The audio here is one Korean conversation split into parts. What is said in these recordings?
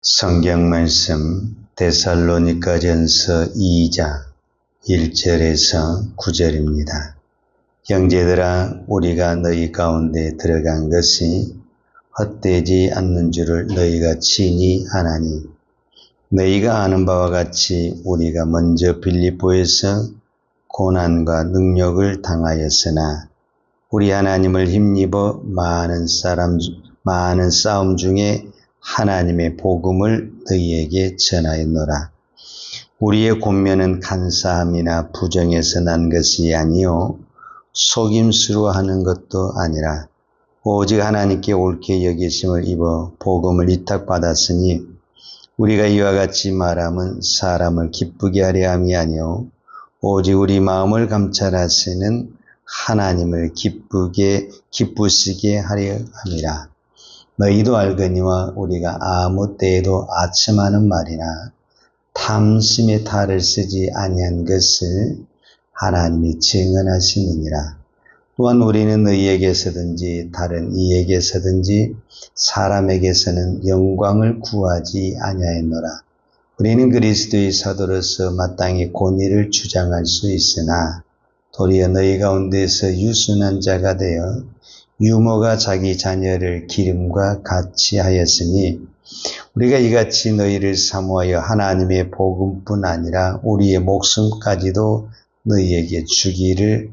성경 말씀 데살로니가전서 2장 1절에서 9절입니다. 형제들아, 우리가 너희 가운데 들어간 것이 헛되지 않는 줄을 너희가 친히 아나니, 너희가 아는 바와 같이 우리가 먼저 빌립보에서 고난과 능력을 당하였으나 우리 하나님을 힘입어 많은 싸움 중에 하나님의 복음을 너희에게 전하였노라. 우리의 권면은 간사함이나 부정에서 난 것이 아니요 속임수로 하는 것도 아니라 오직 하나님께 옳게 여기심을 입어 복음을 위탁받았으니, 우리가 이와 같이 말함은 사람을 기쁘게 하려 함이 아니요 오직 우리 마음을 감찰하시는 하나님을 기쁘시게 하려 함이라. 너희도 알거니와 우리가 아무 때에도 아첨하는 말이나 탐심의 탈을 쓰지 아니한 것을 하나님이 증언하시느니라. 또한 우리는 너희에게서든지 다른 이에게서든지 사람에게서는 영광을 구하지 아니하였노라. 우리는 그리스도의 사도로서 마땅히 권위를 주장할 수 있으나 도리어 너희 가운데서 유순한 자가 되어 유모가 자기 자녀를 기름과 같이 하였으니, 우리가 이같이 너희를 사모하여 하나님의 복음뿐 아니라 우리의 목숨까지도 너희에게 주기를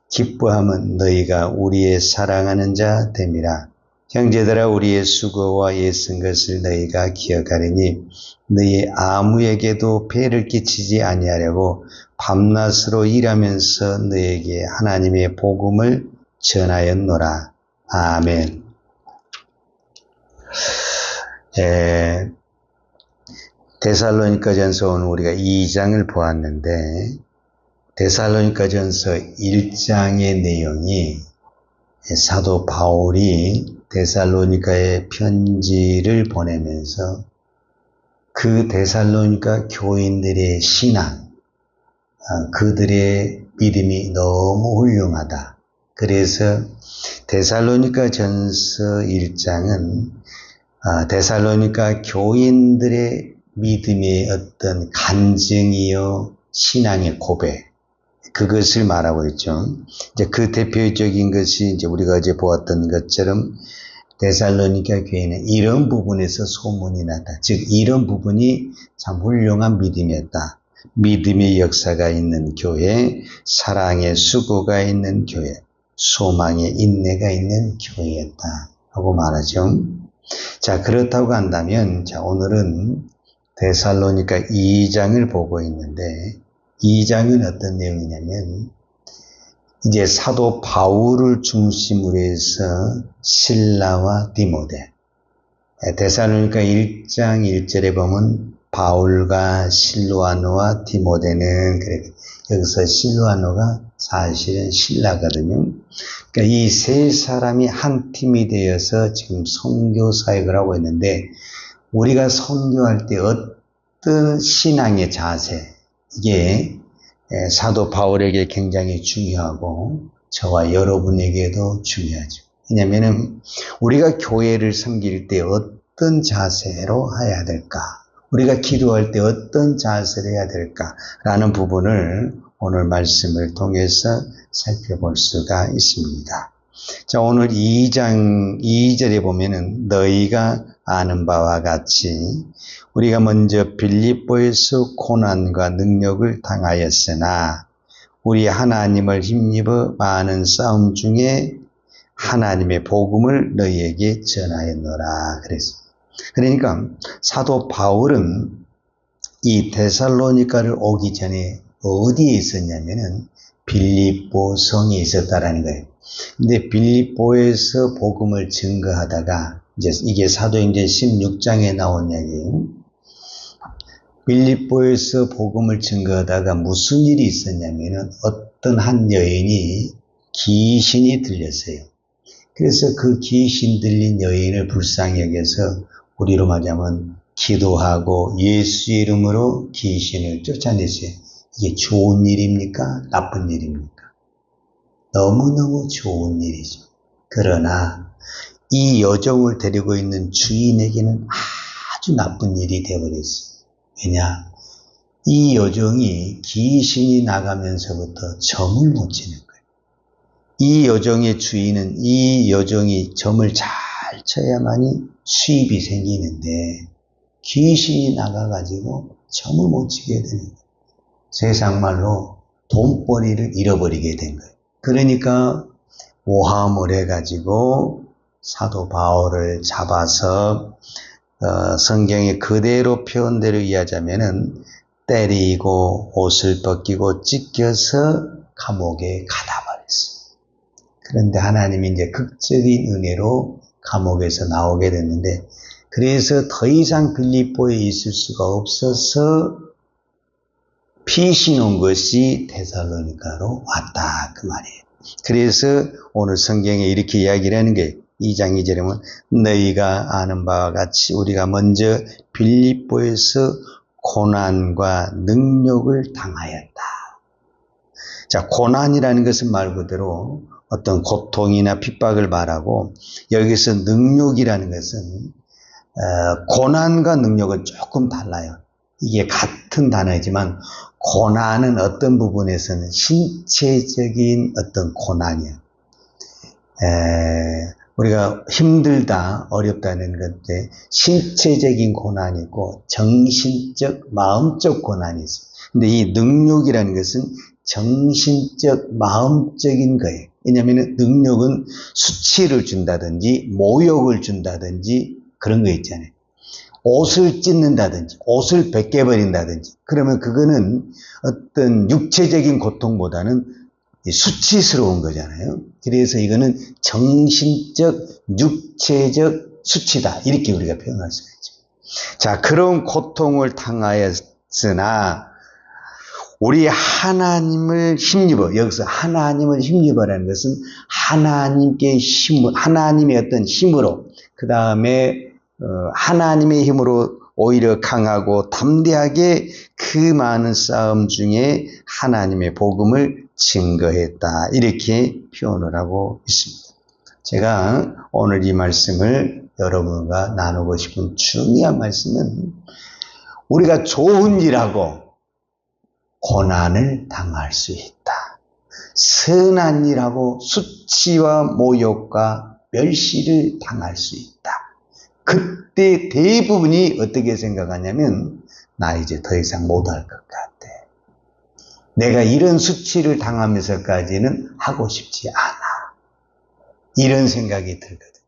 기뻐함은 너희가 우리의 사랑하는 자 됨이라. 형제들아, 우리의 수고와 애쓴 것을 너희가 기억하리니 너희 아무에게도 폐를 끼치지 아니하려고 밤낮으로 일하면서 너희에게 하나님의 복음을 전하였노라. 아멘. 데살로니가전서 오늘 우리가 2장을 보았는데, 데살로니가전서 1장의 내용이 사도 바울이 데살로니가에 편지를 보내면서 그 데살로니가 교인들의 신앙, 그들의 믿음이 너무 훌륭하다. 그래서 데살로니가전서 1장은 데살로니가 교인들의 믿음의 어떤 간증이요 신앙의 고백, 그것을 말하고 있죠. 이제 그 대표적인 것이 이제 우리가 어제 보았던 것처럼 데살로니가 교회는 이런 부분에서 소문이 났다. 즉 이런 부분이 참 훌륭한 믿음이었다. 믿음의 역사가 있는 교회, 사랑의 수고가 있는 교회, 소망의 인내가 있는 교회였다 하고 말하죠. 자, 그렇다고 한다면, 자, 오늘은 데살로니가 2장을 보고 있는데, 2장은 어떤 내용이냐면, 이제 사도 바울을 중심으로 해서 실라와 디모데, 데살로니가 1장 1절에 보면 바울과 실로아노와 디모데는, 그래, 여기서 실로아노가 사실은 신라거든요. 그러니까 이 세 사람이 한 팀이 되어서 지금 선교 사역을 하고 있는데, 우리가 선교할 때 어떤 신앙의 자세, 이게 사도 바울에게 굉장히 중요하고 저와 여러분에게도 중요하죠. 왜냐하면 우리가 교회를 섬길 때 어떤 자세로 해야 될까, 우리가 기도할 때 어떤 자세를 해야 될까라는 부분을 오늘 말씀을 통해서 살펴볼 수가 있습니다. 자, 오늘 2장 2절에 보면은 너희가 아는 바와 같이 우리가 먼저 빌립보에서 고난과 능력을 당하였으나 우리 하나님을 힘입어 많은 싸움 중에 하나님의 복음을 너희에게 전하였노라 그랬습니다. 그러니까 사도 바울은 이 데살로니가를 오기 전에 어디에 있었냐면은 빌립보 성에 있었다라는 거예요. 근데 빌립보에서 복음을 증거하다가, 이제 이게 사도행전 16장에 나온 이야기예요. 빌립보에서 복음을 증거하다가 무슨 일이 있었냐면은 어떤 한 여인이 귀신이 들렸어요. 그래서 그 귀신 들린 여인을 불쌍히 여겨서 우리로 말하자면 기도하고 예수 이름으로 귀신을 쫓아냈어요. 이게 좋은 일입니까? 나쁜 일입니까? 너무너무 좋은 일이죠. 그러나 이 여종을 데리고 있는 주인에게는 아주 나쁜 일이 되어버렸어요. 왜냐? 이 여종이 귀신이 나가면서부터 점을 못 치는 거예요. 이 여종의 주인은 이 여종이 점을 잘 쳐야만이 수입이 생기는데 귀신이 나가가지고 점을 못 치게 되는 거예요. 세상말로 돈벌이를 잃어버리게 된 거예요. 그러니까 모함을 해가지고 사도 바울을 잡아서 성경의 그대로 표현대로 이해하자면은 때리고 옷을 벗기고 찢겨서 감옥에 가다 버렸어요. 그런데 하나님이 이제 극적인 은혜로 감옥에서 나오게 됐는데, 그래서 더 이상 빌립보에 있을 수가 없어서 피신 온 것이 데살로니가로 왔다 그 말이에요. 그래서 오늘 성경에 이렇게 이야기를 하는 게 2장 2절에 보면 너희가 아는 바와 같이 우리가 먼저 빌립보에서 고난과 능욕을 당하였다. 자, 고난이라는 것은 말 그대로 어떤 고통이나 핍박을 말하고, 여기서 능욕이라는 것은 고난과 능욕은 조금 달라요. 이게 같은 단어이지만 고난은 어떤 부분에서는 신체적인 어떤 고난이에요. 우리가 힘들다, 어렵다는 건데 신체적인 고난이 있고 정신적, 마음적 고난이 있어요. 근데 이 능욕이라는 것은 정신적, 마음적인 거예요. 왜냐하면 능욕은 수치를 준다든지 모욕을 준다든지 그런 거 있잖아요. 옷을 찢는다든지 옷을 벗겨버린다든지 그러면 그거는 어떤 육체적인 고통보다는 수치스러운 거잖아요. 그래서 이거는 정신적, 육체적 수치다, 이렇게 우리가 표현할 수가 있죠. 자, 그런 고통을 당하였으나 우리 하나님을 힘입어, 여기서 하나님을 힘입어라는 것은 하나님께 하나님의 어떤 힘으로, 그 다음에 하나님의 힘으로 오히려 강하고 담대하게 그 많은 싸움 중에 하나님의 복음을 증거했다, 이렇게 표현을 하고 있습니다. 제가 오늘 이 말씀을 여러분과 나누고 싶은 중요한 말씀은, 우리가 좋은 일하고 고난을 당할 수 있다. 선한 일하고 수치와 모욕과 멸시를 당할 수 있다. 그때 대부분이 어떻게 생각하냐면, 나 이제 더 이상 못할 것 같아. 내가 이런 수치를 당하면서까지는 하고 싶지 않아. 이런 생각이 들거든.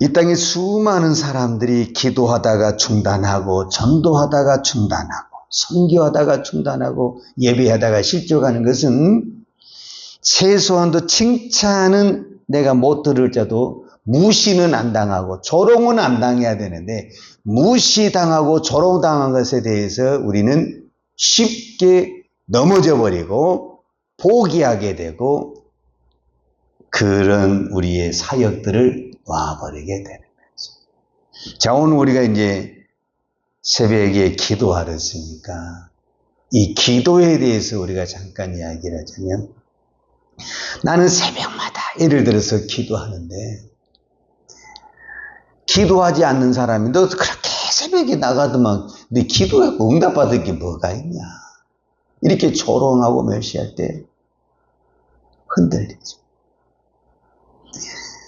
이 땅에 수많은 사람들이 기도하다가 중단하고, 전도하다가 중단하고, 선교하다가 중단하고, 예배하다가 실족하는 것은 최소한도 칭찬은 내가 못 들을지라도 무시는 안 당하고 조롱은 안 당해야 되는데, 무시당하고 조롱당한 것에 대해서 우리는 쉽게 넘어져 버리고 포기하게 되고, 그런 우리의 사역들을 놔버리게 되는 거죠. 자, 오늘 우리가 이제 새벽에 기도하랬으니까 이 기도에 대해서 우리가 잠깐 이야기를 하자면, 나는 새벽마다 예를 들어서 기도하는데, 기도하지 않는 사람이 너 그렇게 새벽에 나가더만 네 기도하고 응답받을 게 뭐가 있냐, 이렇게 조롱하고 멸시할 때 흔들리죠.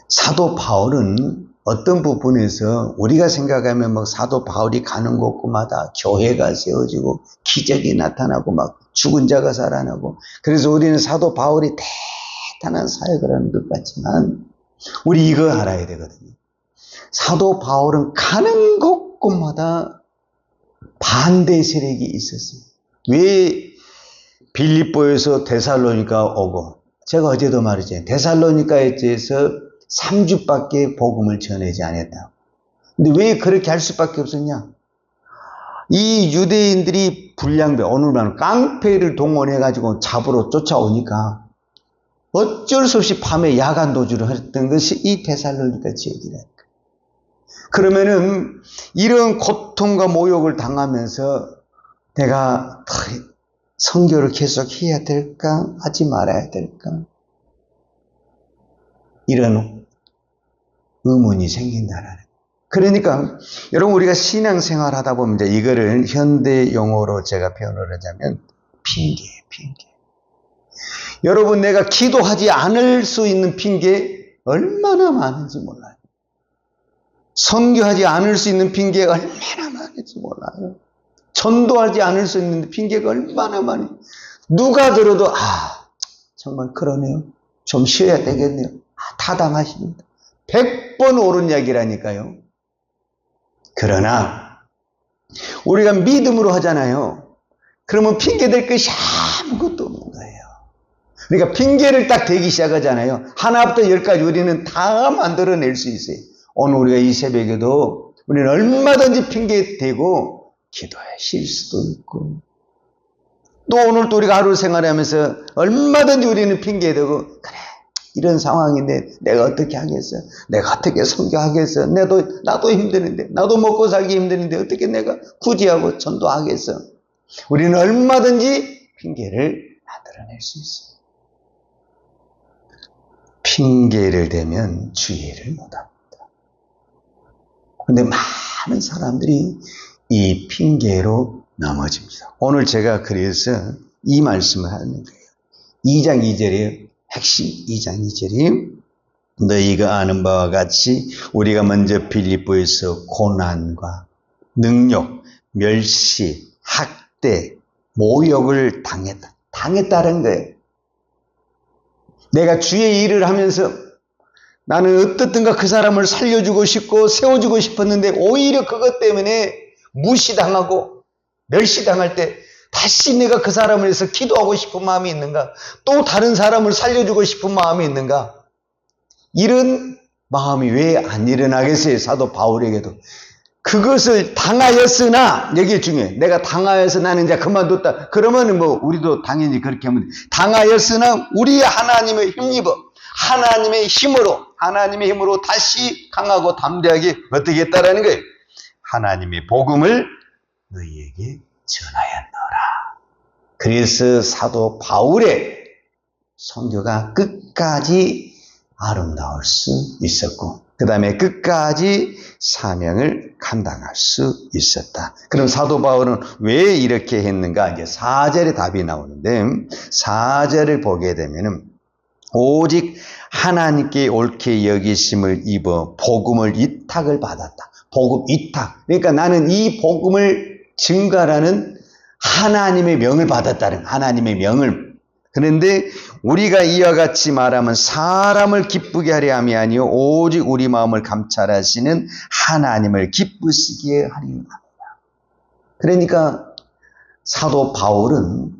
사도 바울은 어떤 부분에서 우리가 생각하면 막 사도 바울이 가는 곳마다 교회가 세워지고 기적이 나타나고 막 죽은 자가 살아나고, 그래서 우리는 사도 바울이 대단한 사역을 하는 것 같지만, 우리 이거 알아야 되거든요. 사도 바울은 가는 곳곳마다 반대 세력이 있었어요. 왜 빌립보에서 데살로니가 오고, 제가 어제도 말했잖아요. 데살로니가에 대해서 3주밖에 복음을 전하지 않았다고. 근데 왜 그렇게 할 수밖에 없었냐? 이 유대인들이 불량배, 오늘 말하는 깡패를 동원해가지고 잡으러 쫓아오니까 어쩔 수 없이 밤에 야간 도주를 했던 것이 이 데살로니가 지역이라니까. 그러면은 이런 고통과 모욕을 당하면서 내가 선교를 계속 해야 될까? 하지 말아야 될까? 이런 의문이 생긴다라는 거예요. 그러니까 여러분 우리가 신앙생활 하다 보면 이제 이거를 현대 용어로 제가 표현을 하자면 핑계예요, 핑계. 여러분 내가 기도하지 않을 수 있는 핑계 얼마나 많은지 몰라요. 선교하지 않을 수 있는 핑계가 얼마나 많은지 몰라요. 전도하지 않을 수 있는 핑계가 얼마나 많이. 누가 들어도 정말 그러네요. 좀 쉬어야 되겠네요. 타당하십니다. 100번 옳은 이야기라니까요. 그러나 우리가 믿음으로 하잖아요. 그러면 핑계댈 것이 아무것도 없는 거예요. 그러니까 핑계를 딱 대기 시작하잖아요. 하나부터 열까지 우리는 다 만들어낼 수 있어요. 오늘 우리가 이 새벽에도 우리는 얼마든지 핑계 대고 기도에 쉴 수도 있고, 또 오늘 또 우리가 하루 생활하면서 얼마든지 우리는 핑계 대고, 그래 이런 상황인데 내가 어떻게 하겠어? 내가 어떻게 선교하겠어? 나도 힘드는데, 나도 먹고 살기 힘드는데 어떻게 내가 구제하고 전도하겠어? 우리는 얼마든지 핑계를 만들어낼 수 있어요. 핑계를 대면 주의를 못합니다. 그런데 많은 사람들이 이 핑계로 넘어집니다. 오늘 제가 그래서 이 말씀을 하는 거예요. 2장 2절이에요. 핵심 2장 2절이 너희가 아는 바와 같이 우리가 먼저 빌립보에서 고난과 능욕, 멸시, 학대, 모욕을 당했다는 거예요. 내가 주의 일을 하면서 나는 어떻든가 그 사람을 살려주고 싶고 세워주고 싶었는데 오히려 그것 때문에 무시당하고 멸시당할 때 다시 내가 그 사람을 위해서 기도하고 싶은 마음이 있는가? 또 다른 사람을 살려주고 싶은 마음이 있는가? 이런 마음이 왜 안 일어나겠어요? 사도 바울에게도. 그것을 당하였으나, 여기 중요해. 내가 당하여서 나는 이제 그만뒀다. 그러면 우리도 당연히 그렇게 하면 돼. 당하였으나 우리 하나님의 힘입어. 하나님의 힘으로 다시 강하고 담대하게 어떻게 했다라는 거예요? 하나님의 복음을 너희에게 전하였노라. 그래서 사도 바울의 선교가 끝까지 아름다울 수 있었고, 그 다음에 끝까지 사명을 감당할 수 있었다. 그럼 사도 바울은 왜 이렇게 했는가? 이제 4절에 답이 나오는데, 4절을 보게 되면은 오직 하나님께 옳게 여기심을 입어 복음을 위탁을 받았다. 복음 위탁. 그러니까 나는 이 복음을 증거하라는 하나님의 명을 받았다는, 하나님의 명을. 그런데 우리가 이와 같이 말하면 사람을 기쁘게 하려 함이 아니요 오직 우리 마음을 감찰하시는 하나님을 기쁘시게 하려 합니다. 그러니까 사도 바울은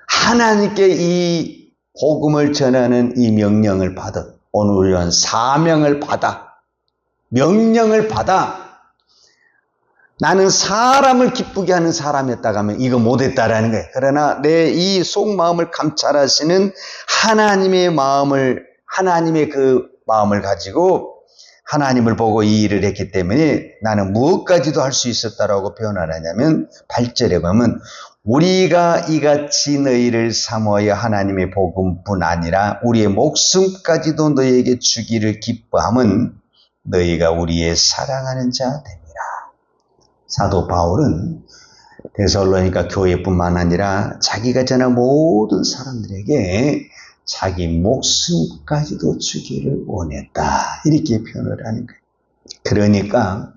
하나님께 이 복음을 전하는 이 명령을 받아, 오늘 우리는 사명을 받아, 명령을 받아, 나는 사람을 기쁘게 하는 사람이었다고 하면 이거 못했다라는 거예요. 그러나 내 이 속마음을 감찰하시는 하나님의 그 마음을 가지고 하나님을 보고 이 일을 했기 때문에 나는 무엇까지도 할 수 있었다라고 표현을 하냐면 8절에 보면 우리가 이같이 너희를 사모하여 하나님의 복음뿐 아니라 우리의 목숨까지도 너희에게 주기를 기뻐함은 너희가 우리의 사랑하는 자 됨이라. 사도 바울은 데살로니가 교회뿐만 아니라 자기가 전한 모든 사람들에게 자기 목숨까지도 주기를 원했다. 이렇게 표현을 하는 거예요. 그러니까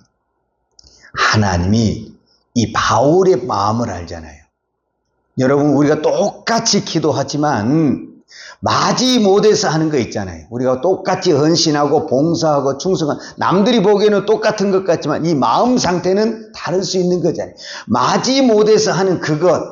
하나님이 이 바울의 마음을 알잖아요. 여러분 우리가 똑같이 기도하지만 마지못해서 하는 거 있잖아요. 우리가 똑같이 헌신하고 봉사하고 충성하고 남들이 보기에는 똑같은 것 같지만 이 마음 상태는 다를 수 있는 거잖아요. 마지못해서 하는 그것,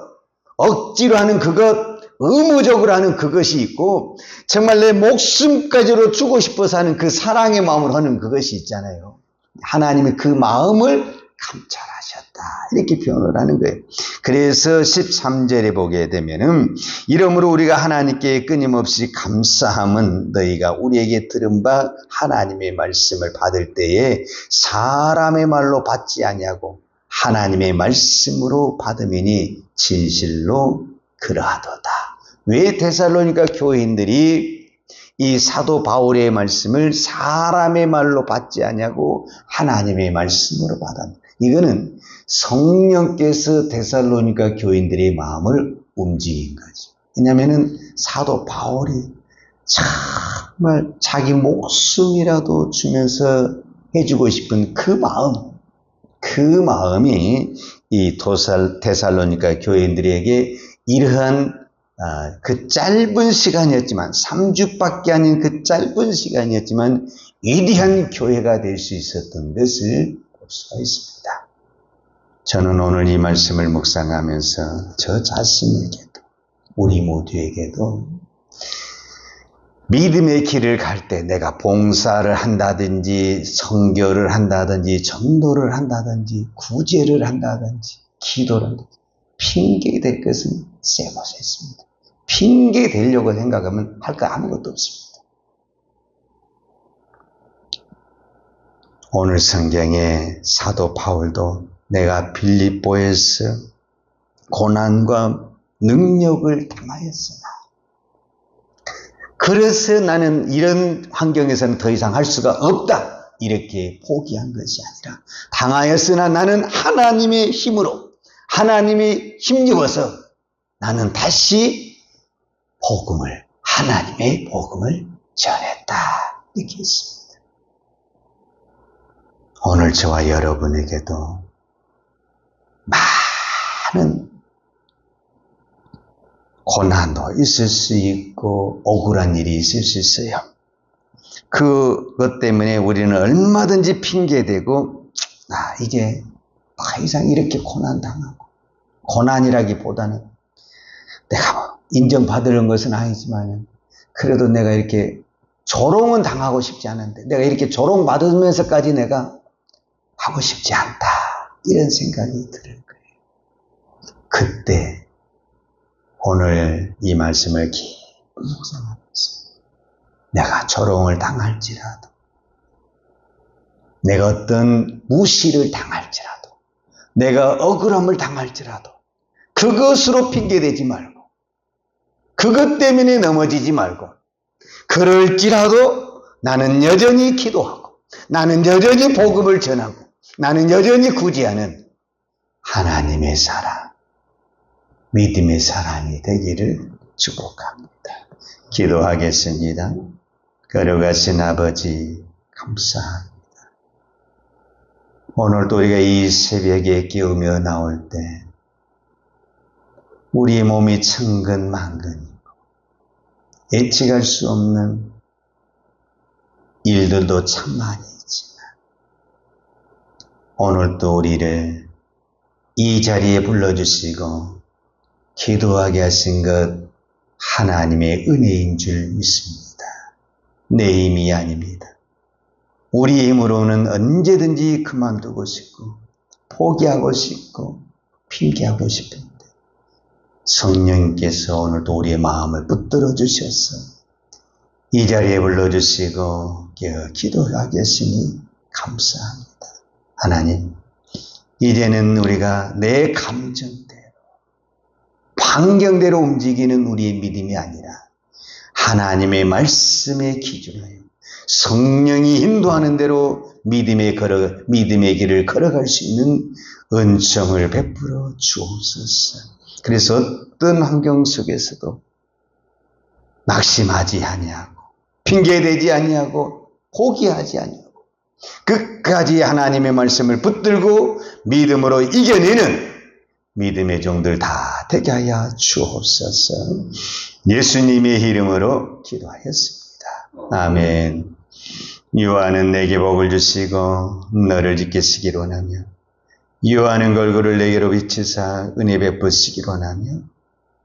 억지로 하는 그것, 의무적으로 하는 그것이 있고 정말 내 목숨까지로 주고 싶어서 하는 그 사랑의 마음으로 하는 그것이 있잖아요. 하나님이 그 마음을 감찰하셨다. 이렇게 표현을 하는 거예요. 그래서 13절에 보게 되면은 이러므로 우리가 하나님께 끊임없이 감사함은 너희가 우리에게 들은 바 하나님의 말씀을 받을 때에 사람의 말로 받지 아니하고 하나님의 말씀으로 받음이니 진실로 그러하도다. 왜 데살로니가 교인들이 이 사도 바울의 말씀을 사람의 말로 받지 아니하고 하나님의 말씀으로 받았다. 이거는 성령께서 데살로니가 교인들의 마음을 움직인 거죠. 왜냐하면 사도 바울이 정말 자기 목숨이라도 주면서 해주고 싶은 그 마음이 이 데살로니가 교인들에게 이러한 그 짧은 시간이었지만 3주밖에 아닌 그 짧은 시간이었지만 위대한 교회가 될 수 있었던 것을 볼 수가 있습니다. 저는 오늘 이 말씀을 묵상하면서 저 자신에게도 우리 모두에게도 믿음의 길을 갈 때 내가 봉사를 한다든지 선교를 한다든지 전도를 한다든지 구제를 한다든지 기도를 한다든지 핑계 될 것은 쎄못이 있습니다. 핑계 대려고 생각하면 할 거 아무것도 없습니다. 오늘 성경에 사도 바울도 내가 빌립보에서 고난과 능력을 당하였으나 그래서 나는 이런 환경에서는 더 이상 할 수가 없다 이렇게 포기한 것이 아니라 당하였으나 나는 하나님의 힘으로 하나님이 힘입어서 나는 다시 하나님의 복음을 전했다 이렇게 했습니다. 오늘 저와 여러분에게도 많은 고난도 있을 수 있고 억울한 일이 있을 수 있어요. 그것 때문에 우리는 얼마든지 핑계대고 이제 더 이상 이렇게 고난당하고 고난이라기보다는 내가 뭐 인정받으는 것은 아니지만 그래도 내가 이렇게 조롱은 당하고 싶지 않은데 내가 이렇게 조롱받으면서까지 내가 하고 싶지 않다 이런 생각이 들 거예요. 그때 오늘 이 말씀을 깊이 묵상하면서 내가 조롱을 당할지라도 내가 어떤 무시를 당할지라도 내가 억울함을 당할지라도 그것으로 핑계대지 말고 그것 때문에 넘어지지 말고 그럴지라도 나는 여전히 기도하고 나는 여전히 복음을 전하고 나는 여전히 구제하는 하나님의 사랑 믿음의 사람이 되기를 축복합니다. 기도하겠습니다. 거룩하신 아버지 감사합니다. 오늘도 우리가 이 새벽에 깨우며 나올 때 우리의 몸이 천근만근이고 예측할 수 없는 일들도 참 많이 있지만 오늘도 우리를 이 자리에 불러주시고 기도하게 하신 것 하나님의 은혜인 줄 믿습니다. 내 힘이 아닙니다. 우리 힘으로는 언제든지 그만두고 싶고 포기하고 싶고 핑계하고 싶은데 성령께서 오늘도 우리의 마음을 붙들어 주셔서 이 자리에 불러주시고 기도하게 하시니 감사합니다. 하나님, 이제는 우리가 내 감정대로 환경대로 움직이는 우리의 믿음이 아니라 하나님의 말씀에 기준하여 성령이 인도하는 대로 믿음의 길을 걸어갈 수 있는 은총을 베풀어 주옵소서. 그래서 어떤 환경 속에서도 낙심하지 아니하고 핑계대지 아니하고 포기하지 아니하고 끝까지 하나님의 말씀을 붙들고 믿음으로 이겨내는 믿음의 종들 다 되게 하여 주옵소서. 예수님의 이름으로 기도하였습니다. 아멘. 유하는 내게 복을 주시고 너를 지키시기를 원하며 유하는 걸그를 내게로 비치사 은혜 베푸시기를 원하며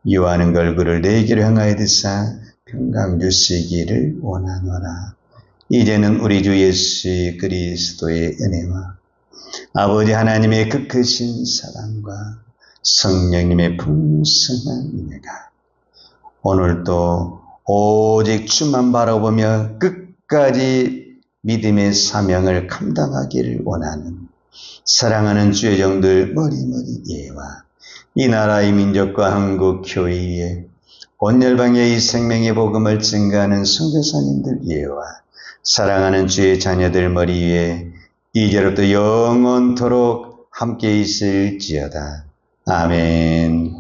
유하는 걸그를 내게로 향하여 드사 평강 주시기를 원하노라. 이제는 우리 주 예수 그리스도의 은혜와 아버지 하나님의 그 크신 사랑과 성령님의 풍성한 은혜가 오늘도 오직 주만 바라보며 끝까지 믿음의 사명을 감당하기를 원하는 사랑하는 주의 종들 머리머리 예와 이 나라의 민족과 한국 교회에 온 열방의 이 생명의 복음을 증거하는 선교사님들 위에와 사랑하는 주의 자녀들 머리 위에 이제로부터 영원토록 함께 있을지어다. 아멘.